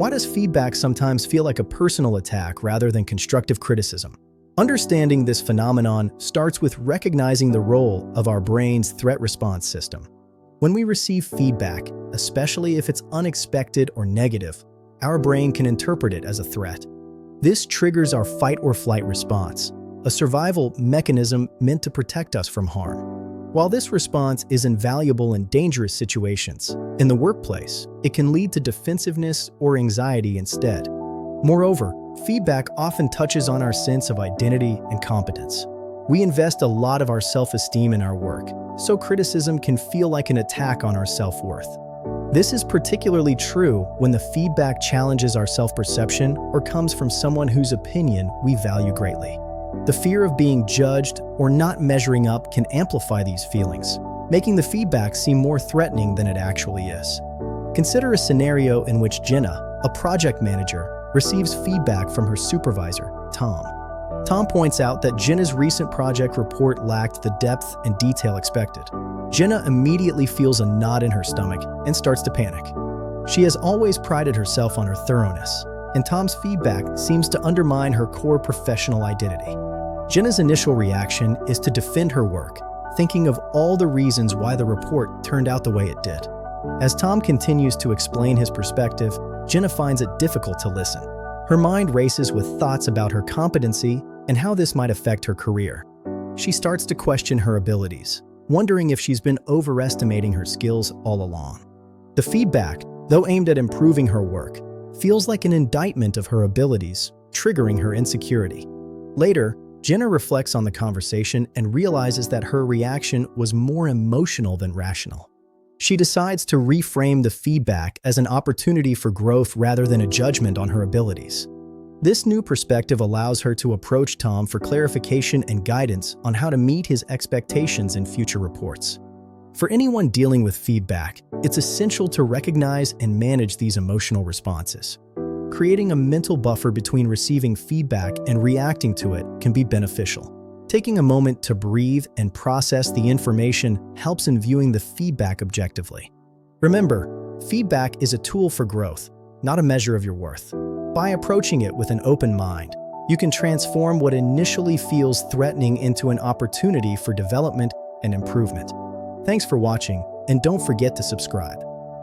Why does feedback sometimes feel like a personal attack rather than constructive criticism? Understanding this phenomenon starts with recognizing the role of our brain's threat response system. When we receive feedback, especially if it's unexpected or negative, our brain can interpret it as a threat. This triggers our fight or flight response, a survival mechanism meant to protect us from harm. While this response is invaluable in dangerous situations, in the workplace, it can lead to defensiveness or anxiety instead. Moreover, feedback often touches on our sense of identity and competence. We invest a lot of our self-esteem in our work, so criticism can feel like an attack on our self-worth. This is particularly true when the feedback challenges our self-perception or comes from someone whose opinion we value greatly. The fear of being judged or not measuring up can amplify these feelings, making the feedback seem more threatening than it actually is. Consider a scenario in which Jenna, a project manager, receives feedback from her supervisor, Tom. Tom points out that Jenna's recent project report lacked the depth and detail expected. Jenna immediately feels a knot in her stomach and starts to panic. She has always prided herself on her thoroughness, and Tom's feedback seems to undermine her core professional identity. Jenna's initial reaction is to defend her work, thinking of all the reasons why the report turned out the way it did. As Tom continues to explain his perspective, Jenna finds it difficult to listen. Her mind races with thoughts about her competency and how this might affect her career. She starts to question her abilities, wondering if she's been overestimating her skills all along. The feedback, though aimed at improving her work, feels like an indictment of her abilities, triggering her insecurity. Later, Jenna reflects on the conversation and realizes that her reaction was more emotional than rational. She decides to reframe the feedback as an opportunity for growth rather than a judgment on her abilities. This new perspective allows her to approach Tom for clarification and guidance on how to meet his expectations in future reports. For anyone dealing with feedback, it's essential to recognize and manage these emotional responses. Creating a mental buffer between receiving feedback and reacting to it can be beneficial. Taking a moment to breathe and process the information helps in viewing the feedback objectively. Remember, feedback is a tool for growth, not a measure of your worth. By approaching it with an open mind, you can transform what initially feels threatening into an opportunity for development and improvement. Thanks for watching, and don't forget to subscribe.